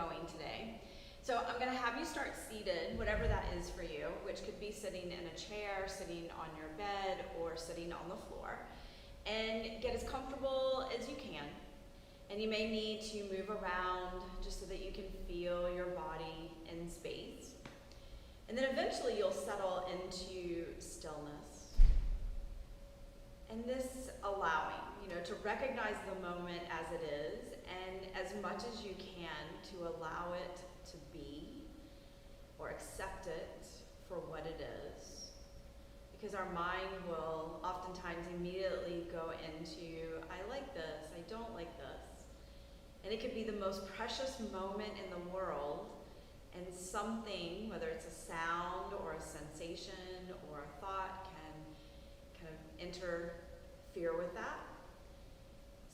going today. So I'm going to have you start seated, whatever that is for you, which could be sitting in a chair, sitting on your bed, or sitting on the floor. And get as comfortable as you can. And you may need to move around just so that you can feel your body in space. And then eventually you'll settle into stillness. And this allowing, to recognize the moment as it is, and as much as you can to allow it to be, or accept it for what it is. Because our mind will oftentimes immediately go into, I like this, I don't like this. And it could be the most precious moment in the world, and something, whether it's a sound or a sensation or a thought, can kind of interfere with that.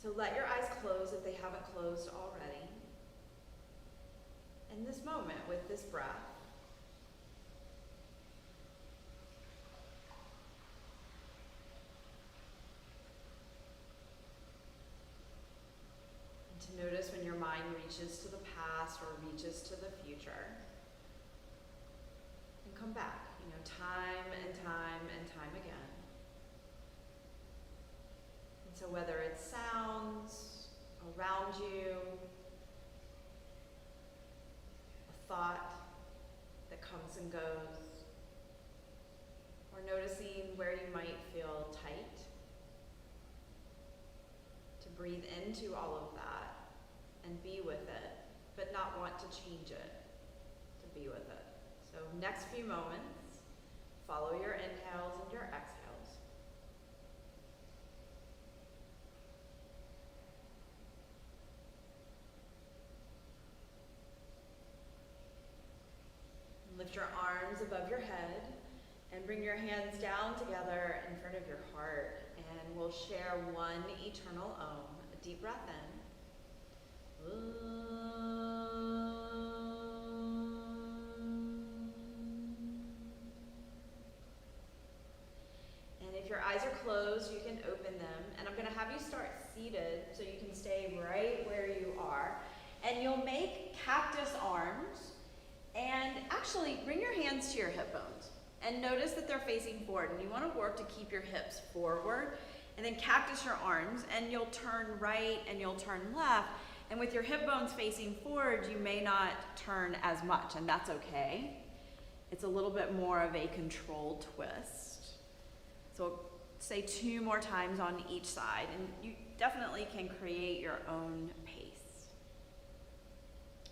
So let your eyes close if they haven't closed already. In this moment, with this breath, and to notice when your mind reaches to the past or reaches to the future. And come back, time and time and time again. And so whether it's sounds around you, a thought that comes and goes, or noticing where you might feel tight, to breathe into all of that and be with it, but not want to change it, to be with it. So next few moments, follow your inhales and your exhales. Lift your arms above your head and bring your hands down together in front of your heart, and we'll share one eternal Om. A deep breath in. And if your eyes are closed, you can open them, and I'm going to have you start seated so you can stay right where you are, and you'll make cactus arms. And actually, bring your hands to your hip bones and notice that they're facing forward. And you want to work to keep your hips forward. And then cactus your arms, and you'll turn right and you'll turn left. And with your hip bones facing forward, you may not turn as much, and that's okay. It's a little bit more of a controlled twist. So say 2 more times on each side, and you definitely can create your own pace.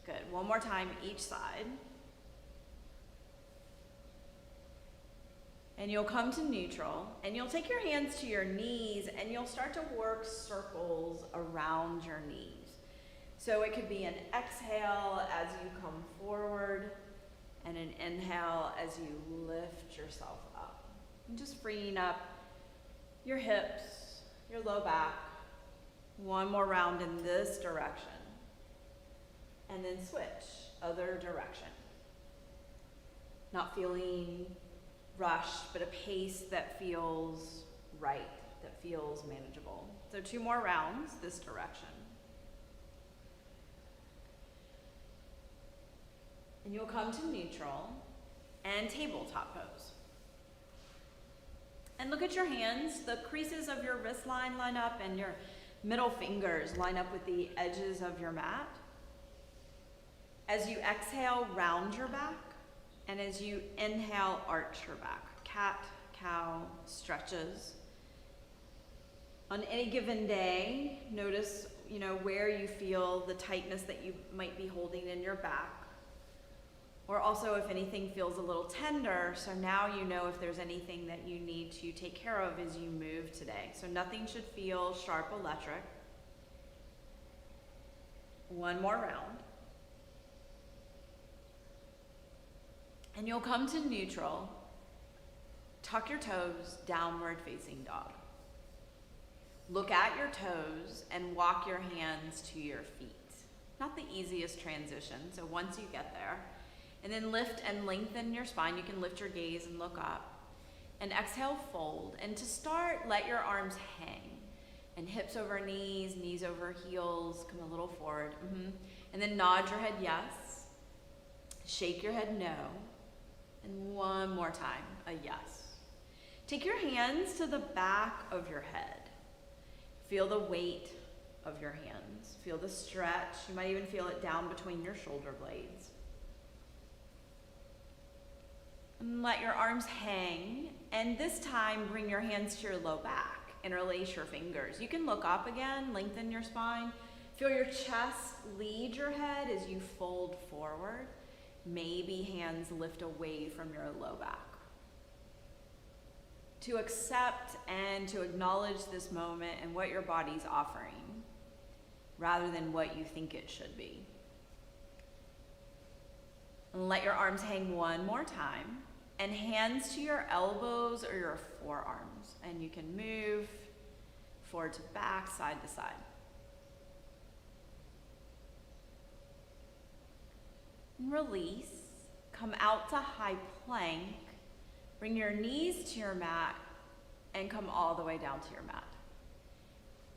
Good. One more time each side. And you'll come to neutral, and you'll take your hands to your knees, and you'll start to work circles around your knees. So it could be an exhale as you come forward, and an inhale as you lift yourself up. And just freeing up your hips, your low back. One more round in this direction. And then switch, other direction. Not feeling rushed, but a pace that feels right, that feels manageable. So 2 more rounds this direction. And you'll come to neutral and tabletop pose. And look at your hands. The creases of your wrist line up, and your middle fingers line up with the edges of your mat. As you exhale, round your back. And as you inhale, arch your back. Cat, cow, stretches. On any given day, notice, where you feel the tightness that you might be holding in your back. Or also if anything feels a little tender, so now you know if there's anything that you need to take care of as you move today. So nothing should feel sharp electric. 1 more round. And you'll come to neutral. Tuck your toes, downward facing dog. Look at your toes and walk your hands to your feet. Not the easiest transition, so once you get there. And then lift and lengthen your spine. You can lift your gaze and look up. And exhale, fold. And to start, let your arms hang. And hips over knees, knees over heels, come a little forward. And then nod your head yes. Shake your head no. And one more time, a yes. Take your hands to the back of your head. Feel the weight of your hands. Feel the stretch. You might even feel it down between your shoulder blades. And let your arms hang. And this time, bring your hands to your low back. Interlace your fingers. You can look up again, lengthen your spine. Feel your chest lead your head as you fold forward. Maybe hands lift away from your low back. To accept and to acknowledge this moment and what your body's offering, rather than what you think it should be. And let your arms hang one more time. And hands to your elbows or your forearms. And you can move forward to back, side to side. And release. Come out to high plank. Bring your knees to your mat and come all the way down to your mat.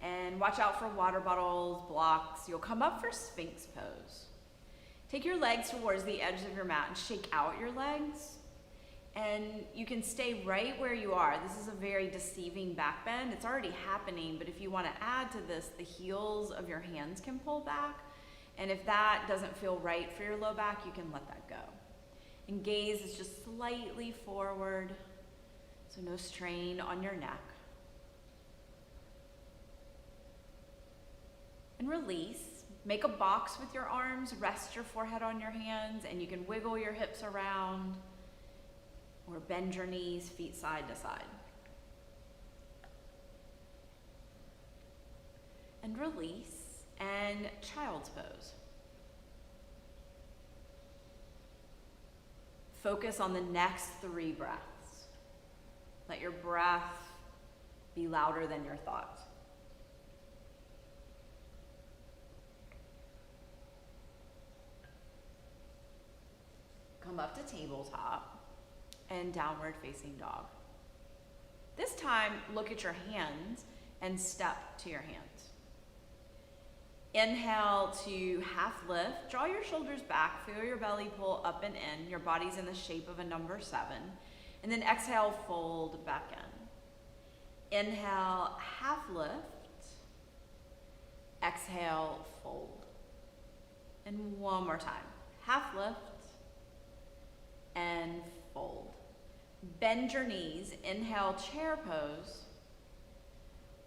And watch out for water bottles, blocks. You'll come up for Sphinx Pose. Take your legs towards the edge of your mat and shake out your legs. And you can stay right where you are. This is a very deceiving back bend. It's already happening, but if you want to add to this, the heels of your hands can pull back. And if that doesn't feel right for your low back, you can let that go. And gaze is just slightly forward, so no strain on your neck. And release. Make a box with your arms, rest your forehead on your hands, and you can wiggle your hips around. Or bend your knees, feet side to side. And release, and child's pose. Focus on the next 3 breaths. Let your breath be louder than your thoughts. Come up to tabletop. And downward facing dog. This time, look at your hands and step to your hands. Inhale to half lift. Draw your shoulders back. Feel your belly pull up and in. Your body's in the shape of a number 7. And then exhale, fold back in. Inhale, half lift. Exhale, fold. And one more time. Half lift and fold. Bend your knees, inhale, chair pose.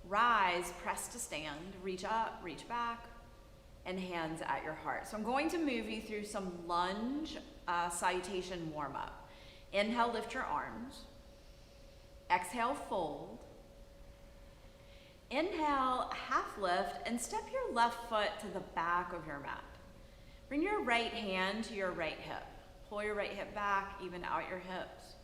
Rise, press to stand, reach up, reach back, and hands at your heart. So I'm going to move you through some lunge salutation warm-up. Inhale, lift your arms. Exhale, fold. Inhale, half lift, and step your left foot to the back of your mat. Bring your right hand to your right hip. Pull your right hip back, even out your hips.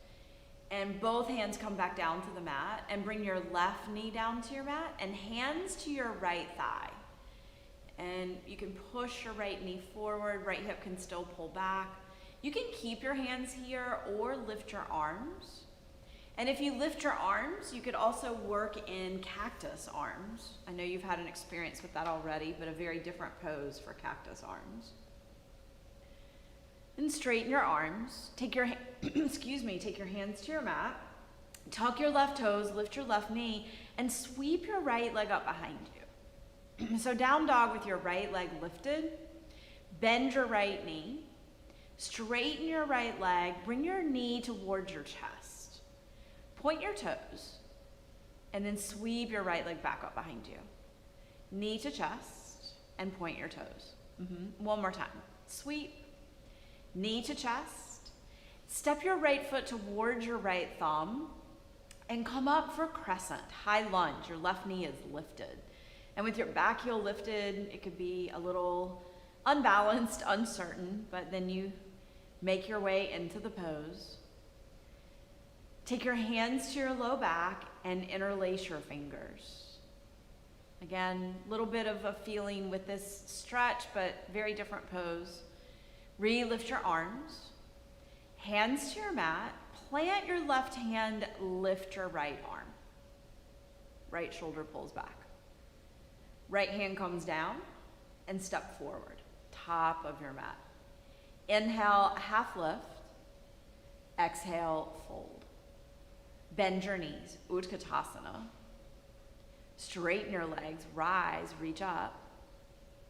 And both hands come back down to the mat, and bring your left knee down to your mat and hands to your right thigh. And you can push your right knee forward, right hip can still pull back. You can keep your hands here or lift your arms. And if you lift your arms, you could also work in Cactus Arms. I know you've had an experience with that already, but a very different pose for Cactus Arms. And straighten your arms. Take your take your hands to your mat. Tuck your left toes, lift your left knee, and sweep your right leg up behind you. So down dog with your right leg lifted. Bend your right knee. Straighten your right leg. Bring your knee towards your chest. Point your toes. And then sweep your right leg back up behind you. Knee to chest and point your toes. One more time. Sweep. Knee to chest. Step your right foot towards your right thumb and come up for Crescent, high lunge. Your left knee is lifted. And with your back heel lifted, it could be a little unbalanced, uncertain, but then you make your way into the pose. Take your hands to your low back and interlace your fingers. Again, a little bit of a feeling with this stretch, but very different pose. Re-lift your arms, hands to your mat, plant your left hand, lift your right arm. Right shoulder pulls back. Right hand comes down and step forward, top of your mat. Inhale, half lift. Exhale, fold. Bend your knees, Urdhva Hastasana. Straighten your legs, rise, reach up,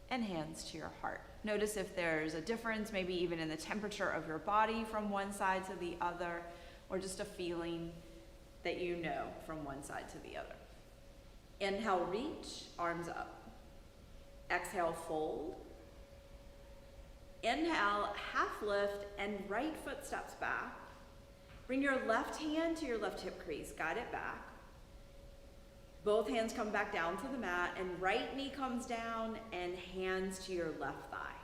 and hands to your heart. Notice if there's a difference, maybe even in the temperature of your body from one side to the other, or just a feeling that you know from one side to the other. Inhale, reach, arms up. Exhale, fold. Inhale, half lift, and right foot steps back. Bring your left hand to your left hip crease, guide it back. Both hands come back down to the mat, and right knee comes down and hands to your left thigh.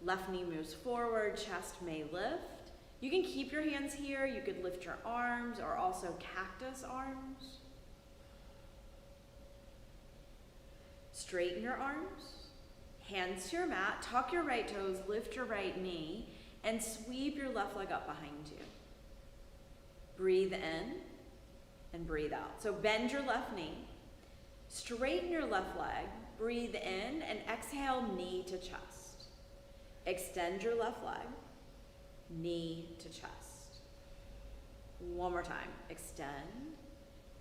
Left knee moves forward, chest may lift. You can keep your hands here, you could lift your arms, or also cactus arms. Straighten your arms, hands to your mat, tuck your right toes, lift your right knee, and sweep your left leg up behind you. Breathe in and breathe out. So bend your left knee, straighten your left leg, breathe in, and exhale, knee to chest. Extend your left leg, knee to chest. One more time, extend.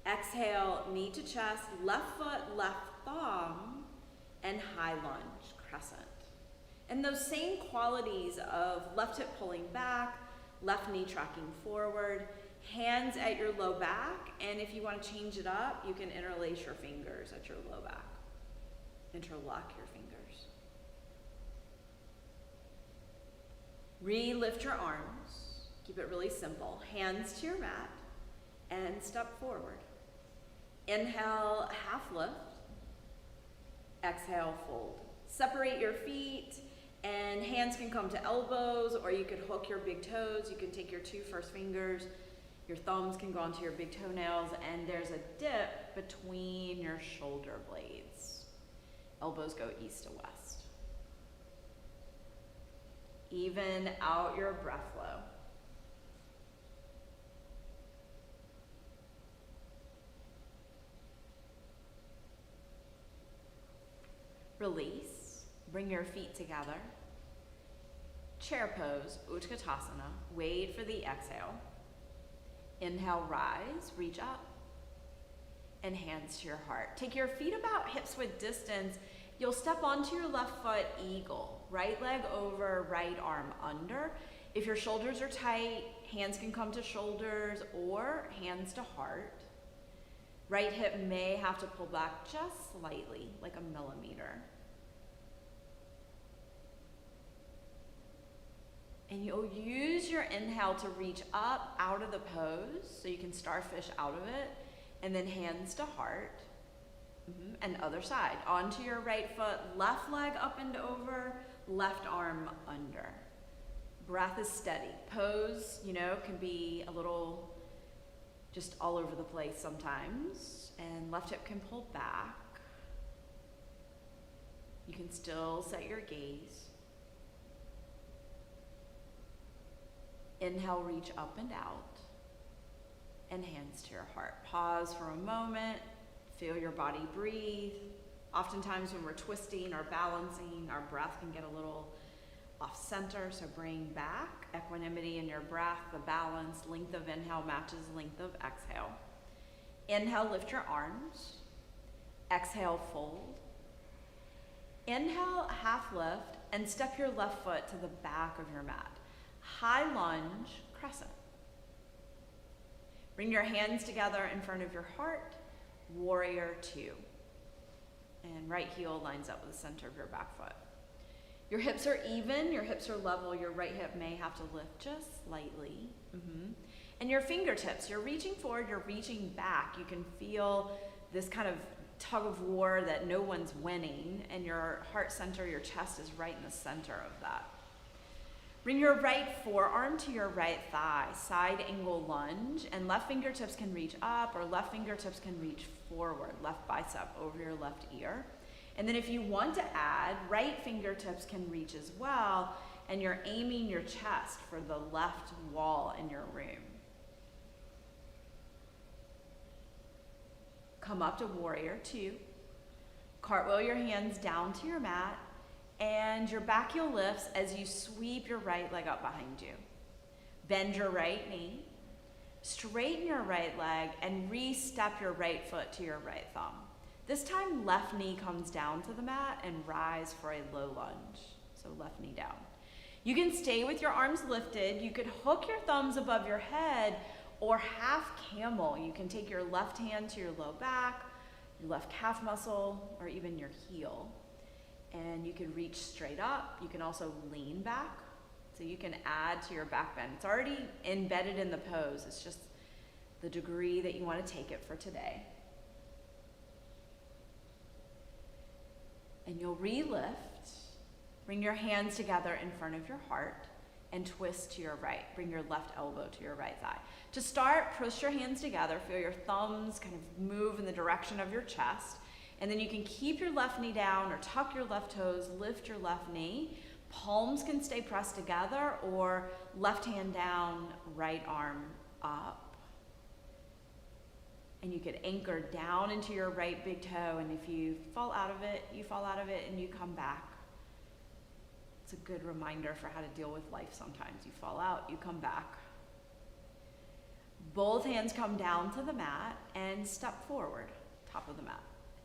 Exhale, knee to chest, left foot, left thumb, and high lunge, crescent. And those same qualities of left hip pulling back, left knee tracking forward, hands at your low back, and if you want to change it up, you can interlace your fingers at your low back. Interlock your fingers. Re-lift your arms. Keep it really simple. Hands to your mat and step forward. Inhale, half lift. Exhale, fold. Separate your feet, and hands can come to elbows, or you could hook your big toes. You can take your two first fingers, your thumbs can go onto your big toenails, and there's a dip between your shoulder blades. Elbows go east to west. Even out your breath flow. Release, bring your feet together. Chair pose, Urdhva Hastasana. Wait for the exhale. Inhale, rise, reach up, and hands to your heart. Take your feet about hips width distance. You'll step onto your left foot, eagle. Right leg over, right arm under. If your shoulders are tight, hands can come to shoulders or hands to heart. Right hip may have to pull back just slightly, like a millimeter. And you'll use your inhale to reach up out of the pose, so you can starfish out of it, and then hands to heart. And other side, onto your right foot, left leg up and over, left arm under. Breath is steady. Pose, can be a little just all over the place sometimes, and left hip can pull back. You can still set your gaze. Inhale, reach up and out, and hands to your heart. Pause for a moment, feel your body breathe. Oftentimes when we're twisting or balancing, our breath can get a little off center, so bring back equanimity in your breath. The balance, length of inhale matches length of exhale. Inhale, lift your arms. Exhale, fold. Inhale, half lift, and step your left foot to the back of your mat. High lunge, crescent. Bring your hands together in front of your heart, warrior two. And right heel lines up with the center of your back foot. Your hips are even, your hips are level, your right hip may have to lift just slightly. And your fingertips, you're reaching forward, you're reaching back. You can feel this kind of tug of war that no one's winning, and your heart center, your chest is right in the center of that. Bring your right forearm to your right thigh, side angle lunge, and left fingertips can reach up or left fingertips can reach forward, left bicep over your left ear. And then if you want to add, right fingertips can reach as well, and you're aiming your chest for the left wall in your room. Come up to warrior two. Cartwheel your hands down to your mat, and your back heel lifts as you sweep your right leg up behind you. Bend your right knee, straighten your right leg, and re-step your right foot to your right thumb. This time, left knee comes down to the mat and rise for a low lunge. So left knee down. You can stay with your arms lifted. You could hook your thumbs above your head or half camel. You can take your left hand to your low back, your left calf muscle, or even your heel. And you can reach straight up. You can also lean back. So you can add to your back bend. It's already embedded in the pose. It's just the degree that you want to take it for today. And you'll re-lift. Bring your hands together in front of your heart and twist to your right. Bring your left elbow to your right thigh. To start, push your hands together. Feel your thumbs kind of move in the direction of your chest. And then you can keep your left knee down or tuck your left toes, lift your left knee. Palms can stay pressed together, or left hand down, right arm up. And you could anchor down into your right big toe, and if you fall out of it, you fall out of it and you come back. It's a good reminder for how to deal with life sometimes. You fall out, you come back. Both hands come down to the mat and step forward, top of the mat.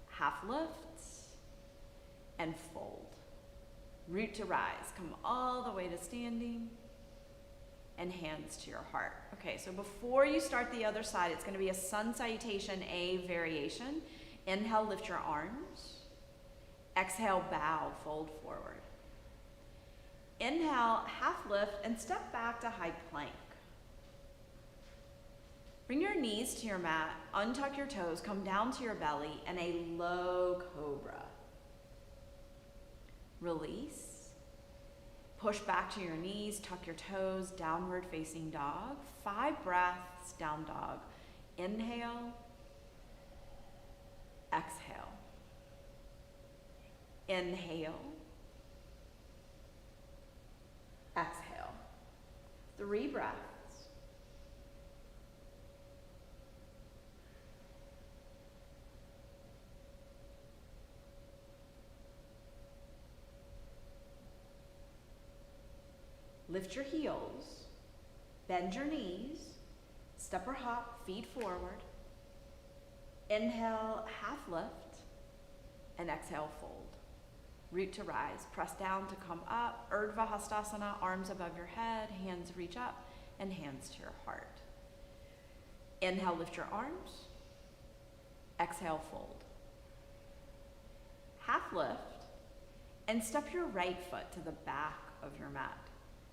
Half lifts and fold. Root to rise. Come all the way to standing and hands to your heart. Okay, so before you start the other side, it's going to be a sun salutation, A variation. Inhale, lift your arms. Exhale, bow, fold forward. Inhale, half lift, and step back to high plank. Bring your knees to your mat, untuck your toes, come down to your belly, and a low cobra. Release. Push back to your knees, tuck your toes, downward facing dog. 5 breaths, down dog. Inhale. Exhale. Inhale. Exhale. 3 breaths. Lift your heels, bend your knees, step or hop, feet forward. Inhale, half lift, and exhale, fold. Root to rise, press down to come up. Urdhva Hastasana, arms above your head, hands reach up, and hands to your heart. Inhale, lift your arms. Exhale, fold. Half lift, and step your right foot to the back of your mat.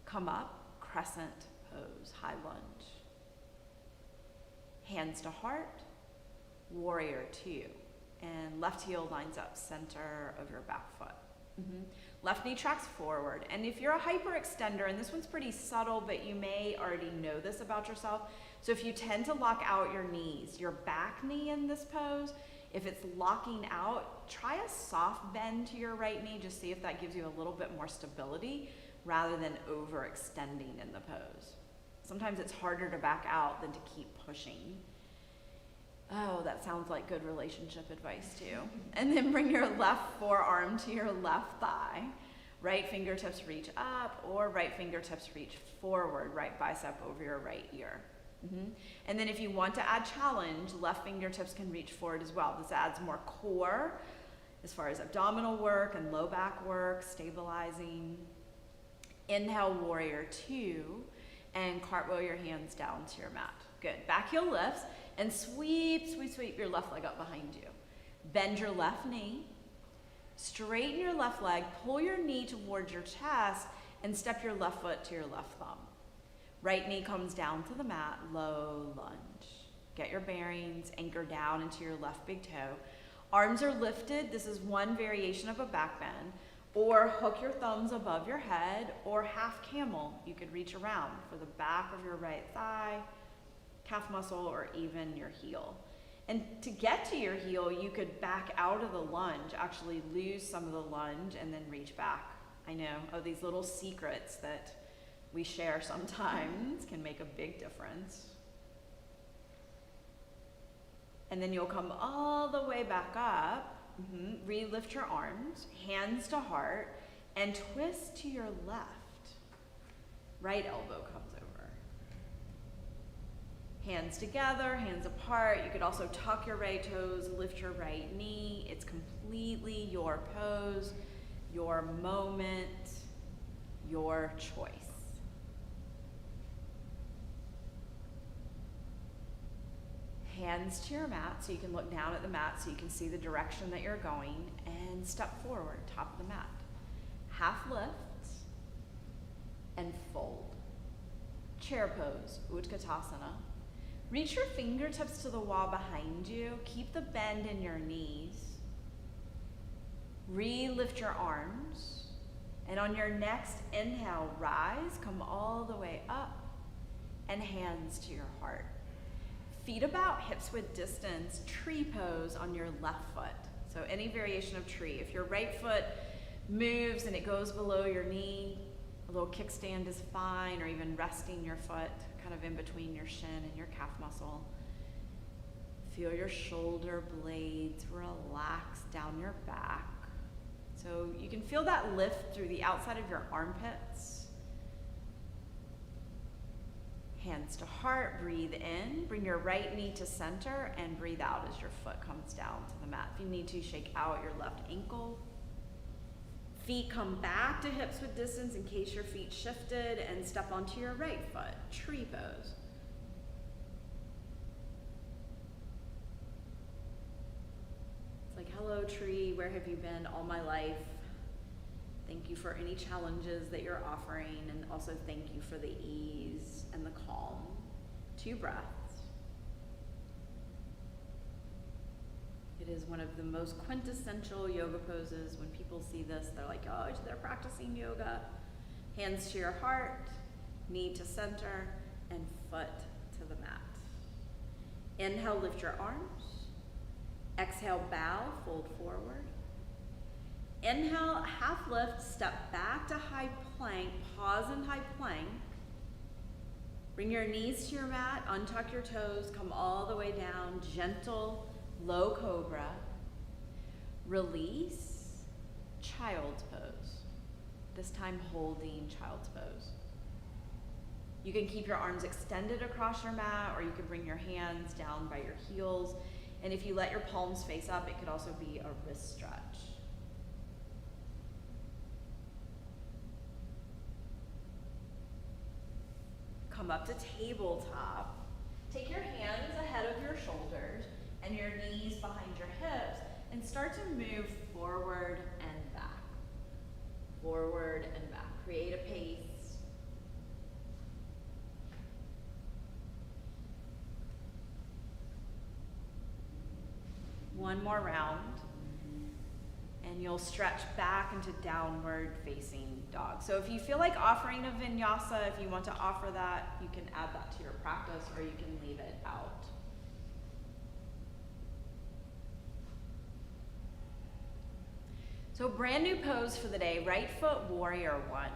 Come up, Crescent Pose, high lunge. Hands to heart, warrior 2. And left heel lines up center of your back foot. Left knee tracks forward. And if you're a hyperextender, and this one's pretty subtle, but you may already know this about yourself. So if you tend to lock out your knees, your back knee in this pose, if it's locking out, try a soft bend to your right knee. Just see if that gives you a little bit more stability rather than overextending in the pose. Sometimes it's harder to back out than to keep pushing. Oh, that sounds like good relationship advice too. And then bring your left forearm to your left thigh. Right fingertips reach up, or right fingertips reach forward, right bicep over your right ear. And then if you want to add challenge, left fingertips can reach forward as well. This adds more core as far as abdominal work and low back work, stabilizing. Inhale, warrior 2, and cartwheel your hands down to your mat. Good. Back heel lifts, and sweep, sweep, sweep your left leg up behind you. Bend your left knee, straighten your left leg, pull your knee towards your chest, and step your left foot to your left thumb. Right knee comes down to the mat, low lunge. Get your bearings, anchor down into your left big toe. Arms are lifted. This is one variation of a back bend. Or hook your thumbs above your head, or half camel. You could reach around for the back of your right thigh, calf muscle, or even your heel. And to get to your heel, you could back out of the lunge, actually lose some of the lunge, and then reach back. I know, these little secrets that we share sometimes can make a big difference. And then you'll come all the way back up, Re-lift your arms, hands to heart, and twist to your left. Right elbow comes over. Hands together, hands apart. You could also tuck your right toes, lift your right knee. It's completely your pose, your moment, your choice. Hands to your mat so you can look down at the mat so you can see the direction that you're going, and step forward, top of the mat. Half lift and fold. Chair pose, Urdhva Hastasana. Reach your fingertips to the wall behind you. Keep the bend in your knees. Re-lift your arms. And on your next inhale, rise, come all the way up, and hands to your heart. Feet about hips width distance, tree pose on your left foot. So any variation of tree. If your right foot moves and it goes below your knee, a little kickstand is fine, or even resting your foot kind of in between your shin and your calf muscle. Feel your shoulder blades relax down your back. So you can feel that lift through the outside of your armpits. Hands to heart, breathe in, bring your right knee to center, and breathe out as your foot comes down to the mat. If you need to, shake out your left ankle. Feet come back to hips width distance in case your feet shifted, and step onto your right foot, tree pose. It's like, hello tree, where have you been all my life? Thank you for any challenges that you're offering, and also thank you for the ease and the calm. 2 breaths. It is one of the most quintessential yoga poses. When people see this, they're like, oh, they're practicing yoga. Hands to your heart, knee to center, and foot to the mat. Inhale, lift your arms. Exhale, bow, fold forward. Inhale, half lift, step back to high plank, pause in high plank. Bring your knees to your mat, untuck your toes, come all the way down, gentle, low cobra. Release, child's pose. This time holding child's pose. You can keep your arms extended across your mat, or you can bring your hands down by your heels. And if you let your palms face up, it could also be a wrist stretch. Come up to tabletop. Take your hands ahead of your shoulders and your knees behind your hips, and start to move forward and back. Forward and back. Create a pace. One more round. And you'll stretch back into downward facing dog. So if you feel like offering a vinyasa, if you want to offer that, you can add that to your practice, or you can leave it out. So brand new pose for the day, right foot warrior 1.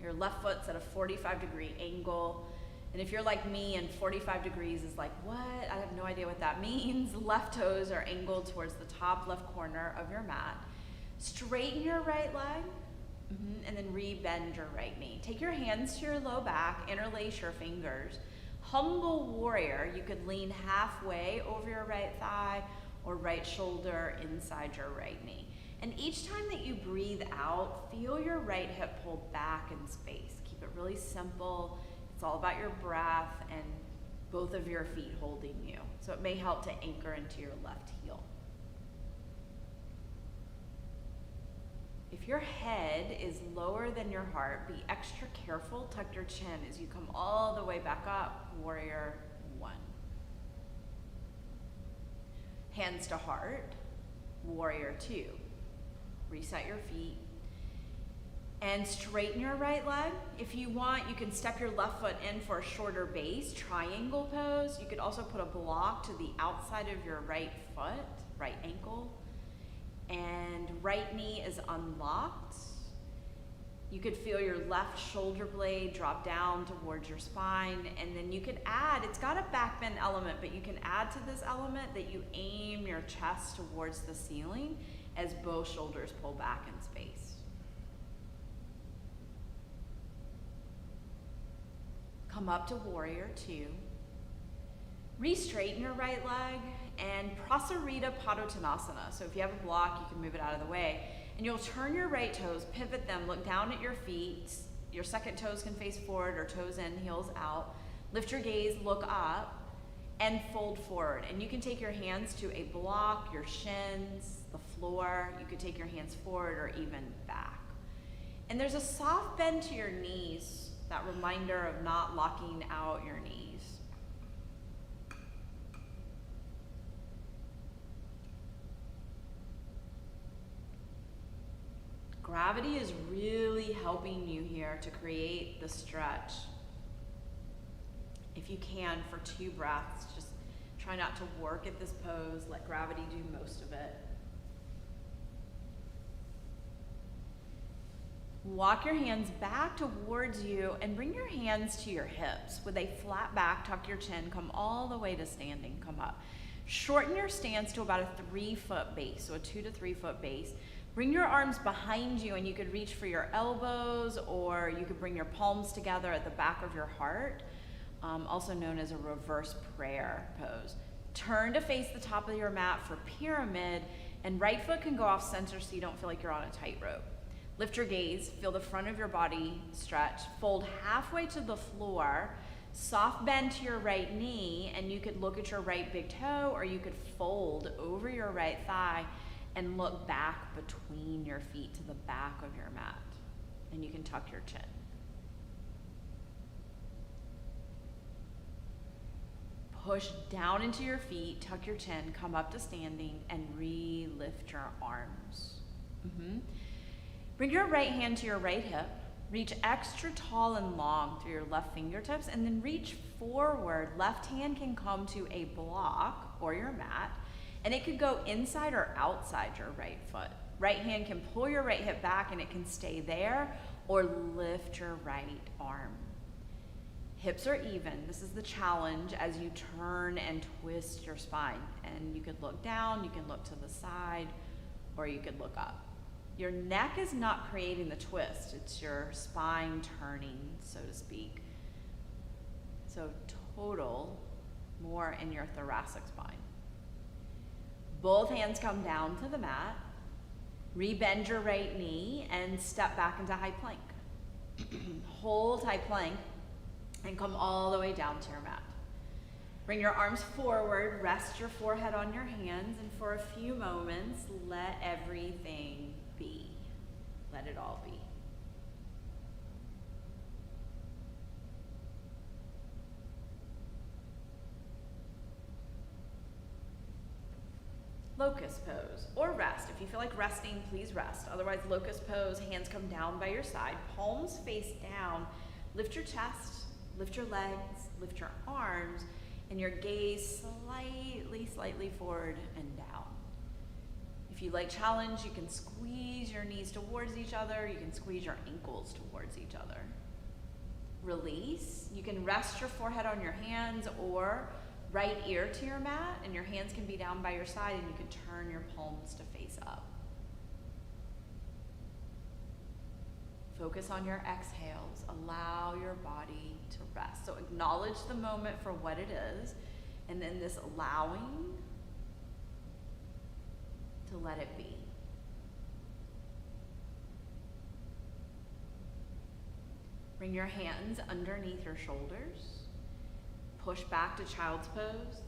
Your left foot's at a 45-degree angle. And if you're like me and 45 degrees is like, what? I have no idea what that means. Left toes are angled towards the top left corner of your mat. Straighten your right leg, and then re-bend your right knee. Take your hands to your low back, interlace your fingers. Humble warrior, you could lean halfway over your right thigh or right shoulder inside your right knee. And each time that you breathe out, feel your right hip pull back in space. Keep it really simple. It's all about your breath and both of your feet holding you. So it may help to anchor into your left heel. If your head is lower than your heart, be extra careful. Tuck your chin as you come all the way back up, warrior 1. Hands to heart, warrior 2. Reset your feet. And straighten your right leg. If you want, you can step your left foot in for a shorter base, triangle pose. You could also put a block to the outside of your right foot, right ankle. And right knee is unlocked. You could feel your left shoulder blade drop down towards your spine, and then you could add, it's got a back bend element, but you can add to this element that you aim your chest towards the ceiling as both shoulders pull back in space. Come up to warrior two. Re-straighten your right leg and Prasarita Padottanasana. So if you have a block, you can move it out of the way. And you'll turn your right toes, pivot them, look down at your feet. Your second toes can face forward or toes in, heels out. Lift your gaze, look up, and fold forward. And you can take your hands to a block, your shins, the floor. You could take your hands forward or even back. And there's a soft bend to your knees, that reminder of not locking out your knees. Gravity is really helping you here to create the stretch. If you can, for 2 breaths, just try not to work at this pose. Let gravity do most of it. Walk your hands back towards you and bring your hands to your hips. With a flat back, tuck your chin, come all the way to standing, come up. Shorten your stance to about a 3-foot base, so a 2 to 3 foot base. Bring your arms behind you, and you could reach for your elbows, or you could bring your palms together at the back of your heart, also known as a reverse prayer pose. Turn to face the top of your mat for pyramid, and right foot can go off center so you don't feel like you're on a tightrope. Lift your gaze, feel the front of your body stretch, fold halfway to the floor, soft bend to your right knee, and you could look at your right big toe, or you could fold over your right thigh and look back between your feet to the back of your mat. And you can tuck your chin. Push down into your feet, tuck your chin, come up to standing, and re-lift your arms. Bring your right hand to your right hip. Reach extra tall and long through your left fingertips, and then reach forward. Left hand can come to a block or your mat, and it could go inside or outside your right foot. Right hand can pull your right hip back and it can stay there, or lift your right arm. Hips are even. This is the challenge as you turn and twist your spine. And you could look down, you can look to the side, or you could look up. Your neck is not creating the twist. It's your spine turning, so to speak. So total more in your thoracic spine. Both hands come down to the mat. Rebend your right knee and step back into high plank. Hold high plank and come all the way down to your mat. Bring your arms forward, rest your forehead on your hands, and for a few moments, let everything be. Let it all be. Locust pose, or rest. If you feel like resting, please rest. Otherwise, locust pose, hands come down by your side, palms face down. Lift your chest, lift your legs, lift your arms, and your gaze slightly forward and down. If you like challenge, you can squeeze your knees towards each other. You can squeeze your ankles towards each other. Release. You can rest your forehead on your hands or right ear to your mat, and your hands can be down by your side, and you can turn your palms to face up. Focus on your exhales. Allow your body to rest. So acknowledge the moment for what it is, and then this allowing to let it be. Bring your hands underneath your shoulders. Push back to child's pose.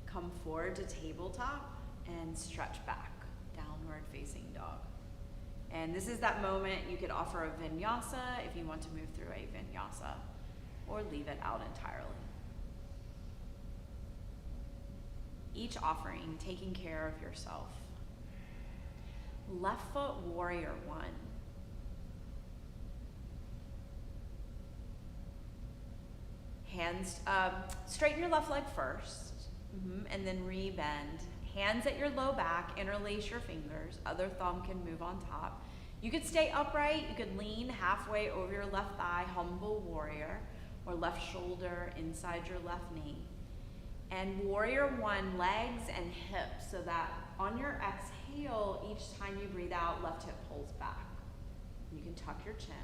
Come forward to tabletop and stretch back, downward facing dog. And this is that moment you could offer a vinyasa if you want to move through a vinyasa, or leave it out entirely. Each offering, taking care of yourself. Left foot warrior one. Hands, straighten your left leg first, and then rebend. Hands at your low back, interlace your fingers. Other thumb can move on top. You could stay upright, you could lean halfway over your left thigh, humble warrior, or left shoulder inside your left knee. And warrior one, legs and hips, so that on your exhale, each time you breathe out, left hip pulls back. You can tuck your chin.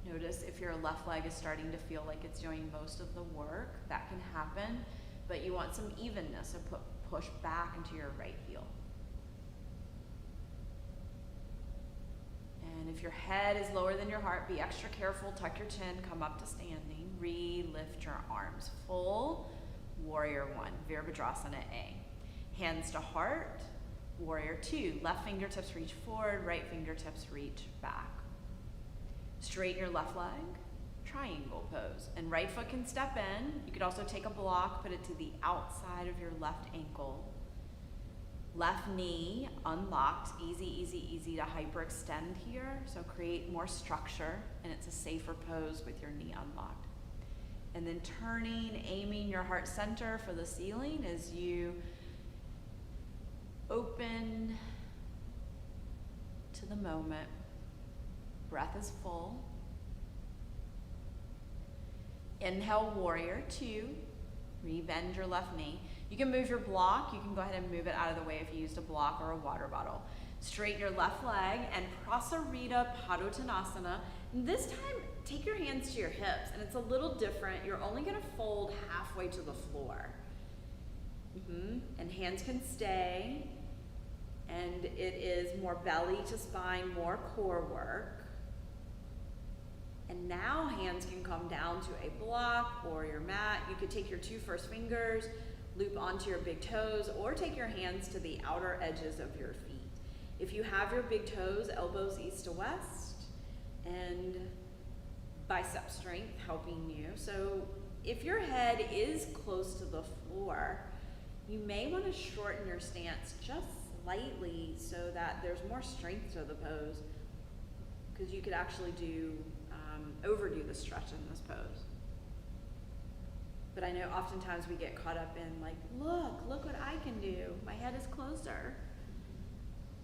Notice if your left leg is starting to feel like it's doing most of the work, that can happen, but you want some evenness, so push back into your right heel. And if your head is lower than your heart, be extra careful, tuck your chin, come up to standing, re-lift your arms. Full warrior one, Virabhadrasana A. Hands to heart, warrior two, left fingertips reach forward, right fingertips reach back. Straighten your left leg, triangle pose, and right foot can step in. You could also take a block, put it to the outside of your left ankle. Left knee unlocked, easy, easy, easy to hyperextend here. So create more structure, and it's a safer pose with your knee unlocked. And then turning, aiming your heart center for the ceiling as you open to the moment. Breath is full. Inhale, warrior two. Rebend your left knee. You can move your block. You can go ahead and move it out of the way if you used a block or a water bottle. Straighten your left leg and Prasarita Padottanasana. And this time, take your hands to your hips, and it's a little different. You're only gonna fold halfway to the floor. And hands can stay. And it is more belly to spine, more core work. And now hands can come down to a block or your mat. You could take your two first fingers, loop onto your big toes, or take your hands to the outer edges of your feet. If you have your big toes, elbows east to west, and bicep strength helping you. So if your head is close to the floor, you may want to shorten your stance just slightly so that there's more strength to the pose, because you could actually overdo the stretch in this pose. But I know oftentimes we get caught up in like, look what I can do. My head is closer.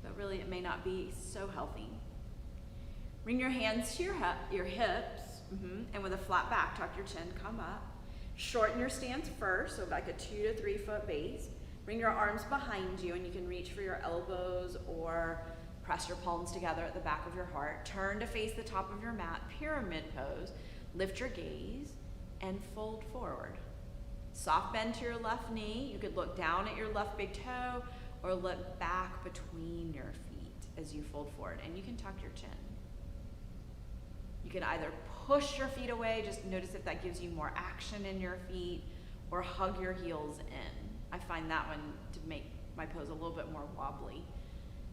But really it may not be so healthy. Bring your hands to your hips, and with a flat back, tuck your chin, come up. Shorten your stance first, so like a 2 to 3 foot base. Bring your arms behind you, and you can reach for your elbows or press your palms together at the back of your heart. Turn to face the top of your mat, pyramid pose. Lift your gaze and fold forward. Soft bend to your left knee. You could look down at your left big toe or look back between your feet as you fold forward, and you can tuck your chin. You can either push your feet away, just notice if that gives you more action in your feet, or hug your heels in. I find that one to make my pose a little bit more wobbly.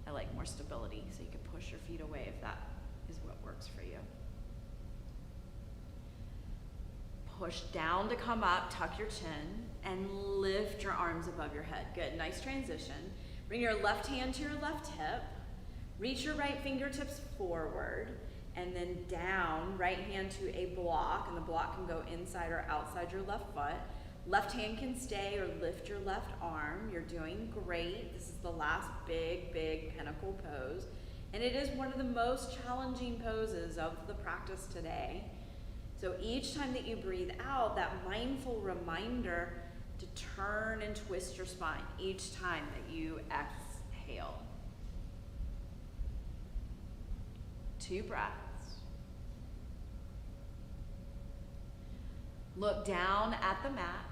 I like more stability, so you can push your feet away if that is what works for you. Push down to come up, tuck your chin, and lift your arms above your head. Good, nice transition. Bring your left hand to your left hip. Reach your right fingertips forward, and then down, right hand to a block, and the block can go inside or outside your left foot. Left hand can stay or lift your left arm. You're doing great. This is the last big pinnacle pose. And it is one of the most challenging poses of the practice today. So each time that you breathe out, that mindful reminder to turn and twist your spine each time that you exhale. 2 breaths. Look down at the mat.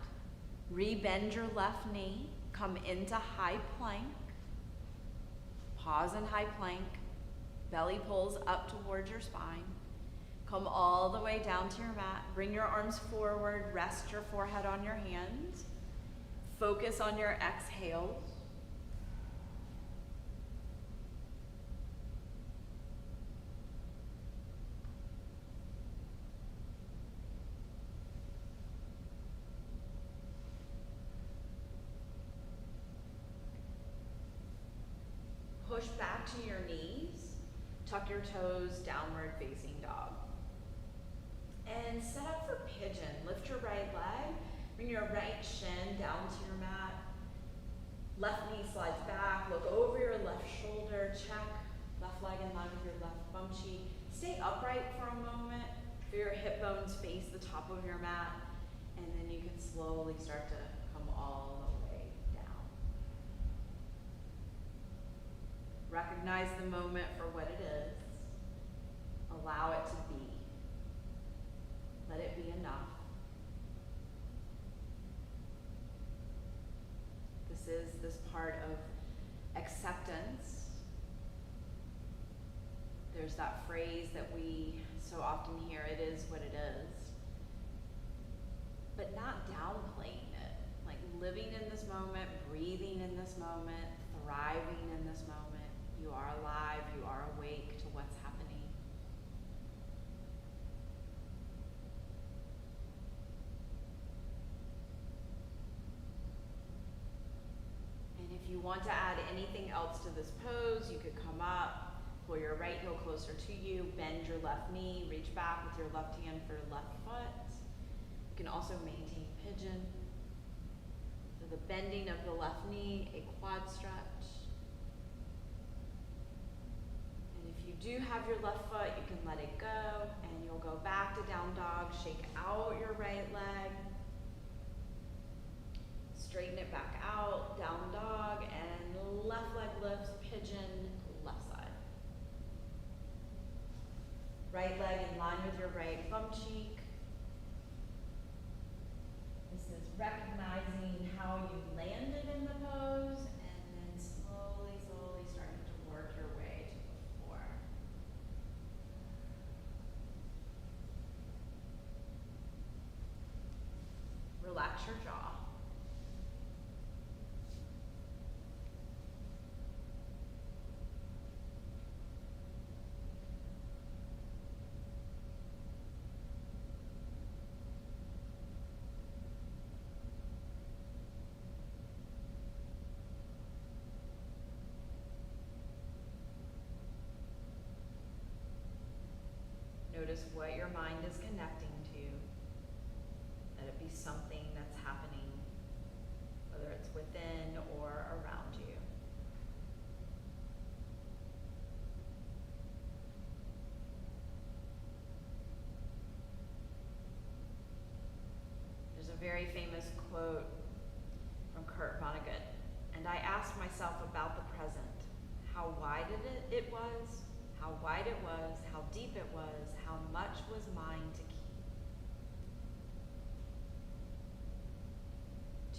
Rebend your left knee. Come into high plank. Pause in high plank. Belly pulls up towards your spine. Come all the way down to your mat. Bring your arms forward. Rest your forehead on your hands. Focus on your exhales. Push back to your knees. Tuck your toes, downward facing dog. And set up for pigeon. Lift your right leg. Bring your right shin down to your mat. Left knee slides back, look over your left shoulder, check. Left leg in line with your left bum cheek. Stay upright for a moment. Feel your hip bones face the top of your mat, and then you can slowly start to come all the way down. Recognize the moment for what it is. Allow it to be. Let it be enough. This is this part of acceptance. There's that phrase that we so often hear, it is what it is. But not downplaying it. Like living in this moment, breathing in this moment, thriving in this moment. You are alive, you are awake to what's happening. And if you want to add anything else to this pose, you could come up. Pull your right heel closer to you, bend your left knee, reach back with your left hand for your left foot. You can also maintain pigeon. So the bending of the left knee, a quad stretch. And if you do have your left foot, you can let it go, and you'll go back to down dog, shake out your right leg, straighten it back out, down dog, and left leg lifts, pigeon, left side. Right leg in line with your right bum cheek. This is recognizing how you landed in the pose and then slowly, slowly starting to work your way to the floor. Relax your jaw. Notice what your mind is connecting to. Let it be something that's happening, whether it's within or around you. There's a very famous quote from Kurt Vonnegut, and I asked myself about the present, how wide it was, how wide it was, how deep it was, how much was mine to keep.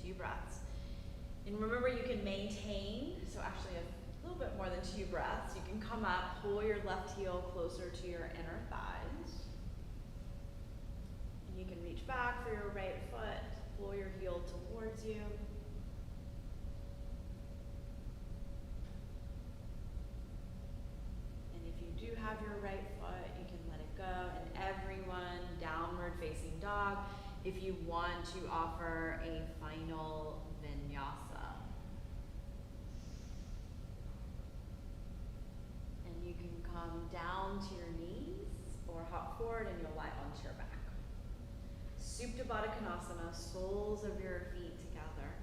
2 breaths. And remember, you can maintain, so actually a little bit more than 2 breaths. You can come up, pull your left heel closer to your inner thighs. And you can reach back for your right foot, pull your heel towards you. Do have your right foot, you can let it go, and everyone, downward facing dog. If you want to offer a final vinyasa. And you can come down to your knees or hop forward and you'll lie onto your back. Supta Baddha Konasana, soles of your feet together.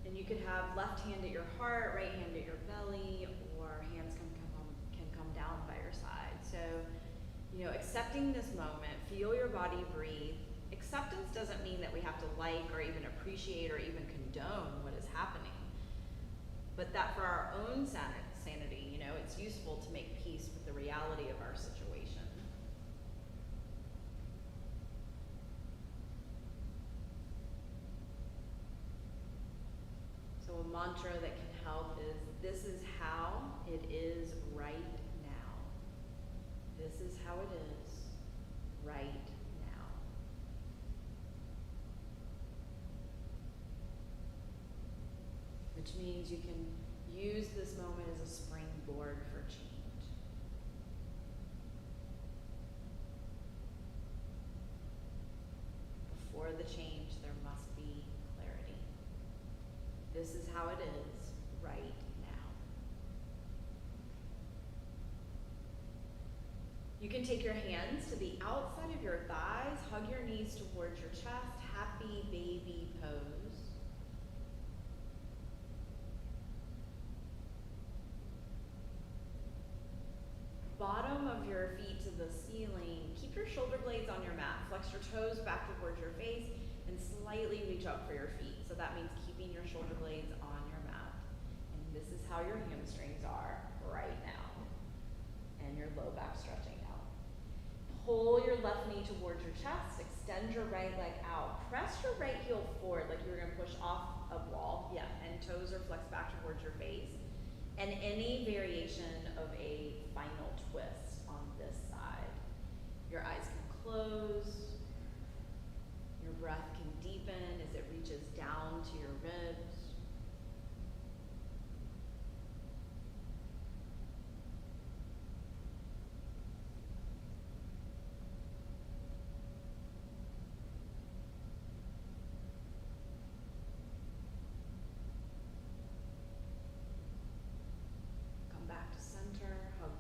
And you could have left hand at your heart, right hand at your belly, or hands can come down by your side. So, accepting this moment, feel your body breathe. Acceptance doesn't mean that we have to like or even appreciate or even condone what is happening, but that for our own sanity, it's useful to make peace with the reality of our situation. So a mantra that can help is, this is how it is right now. This is how it is right now. Which means you can use this moment as a springboard for change. Before the change, there must be clarity. This is how it is right now. You can take your hands to the outside of your thighs, hug your knees towards your chest, happy baby pose. of your feet to the ceiling. Keep your shoulder blades on your mat. Flex your toes back towards your face and slightly reach up for your feet. So that means keeping your shoulder blades on your mat. And this is how your hamstrings are right now. And your low back stretching out. Pull your left knee towards your chest. Extend your right leg out. Press your right heel forward like you're going to push off a wall. Yeah, and toes are flexed back towards your face. And any variation of a final twist on this side. Your eyes can close. Your breath can deepen as it reaches down to your ribs.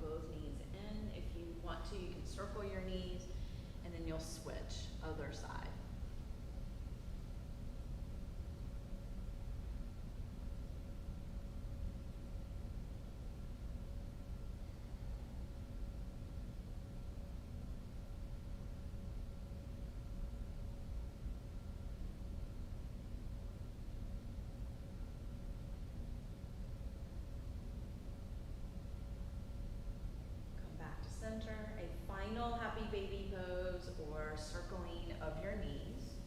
Both knees in. If you want to, you can circle your knees, and then you'll switch other side. Center, a final happy baby pose or circling of your knees.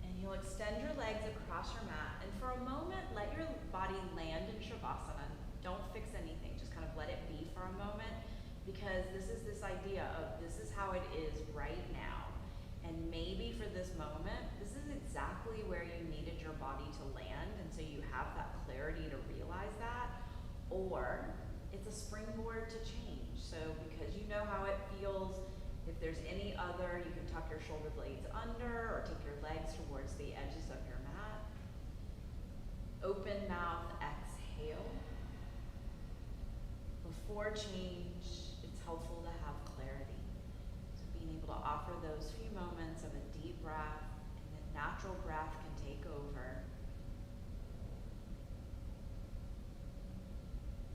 And you'll extend your legs across your mat, and for a moment, let your body land in Shavasana. Don't fix anything, just kind of let it be for a moment, because this is this idea of this is how it is right now. And maybe for this moment, this is exactly where you needed your body to land, and so you have that clarity to realize that. Or it's a springboard to change. So because you know how it feels, if there's any other, you can tuck your shoulder blades under or take your legs towards the edges of your mat. Open mouth, exhale. Before change, it's helpful to have clarity. So being able to offer those few moments of a deep breath, and then natural breath can take over.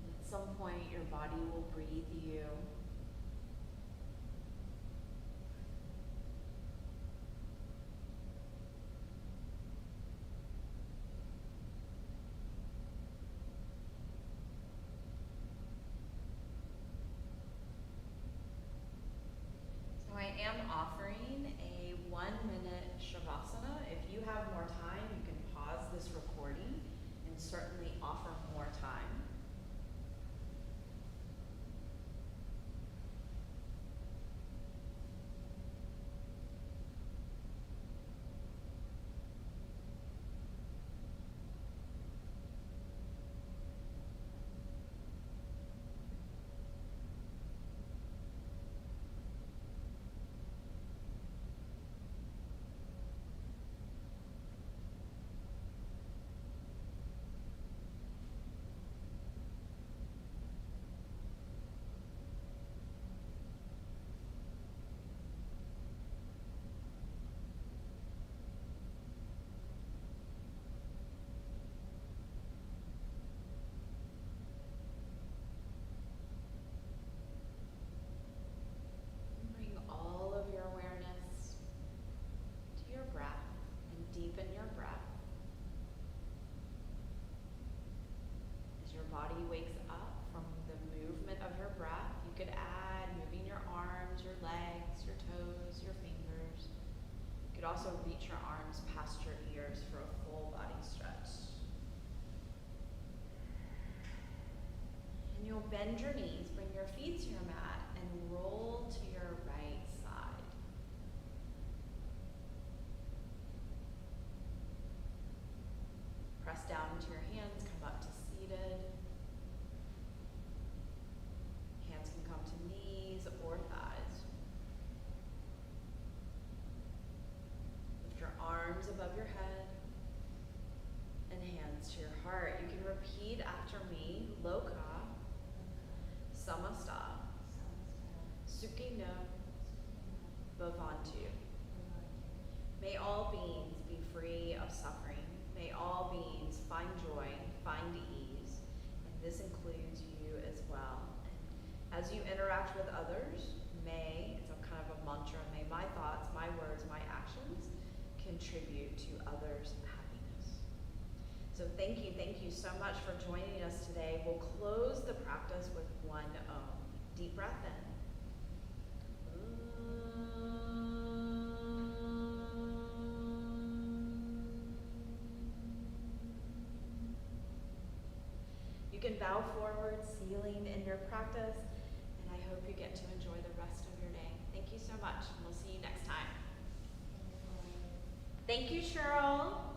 At some point, your body will breathe you. So I am offering a 1-minute Shavasana. If you have more time, you can pause this recording and certainly offer more time. Body wakes up from the movement of your breath. You could add moving your arms, your legs, your toes, your fingers. You could also reach your arms past your ears for a full body stretch. And you'll bend your knees, bring your feet to your mat, and roll to your right side. Press down into your hands, come up to seated. Or thighs. Lift your arms above your head and hands to your heart. You can repeat after me. Loka, Samasta, Sukhino, Bhavantu. May all beings be free of suffering. May all beings find joy, find ease, and This includes you as well. And as you interact with others, it's a kind of a mantra, may my thoughts, my words, my actions contribute to others' happiness. So thank you so much for joining us today. We'll close the practice with one Om. Deep breath in. You can bow forward, sealing in your practice, and I hope you get to enjoy the rest of your day. Thank you so much, and we'll see you next time. Thank you, Cheryl.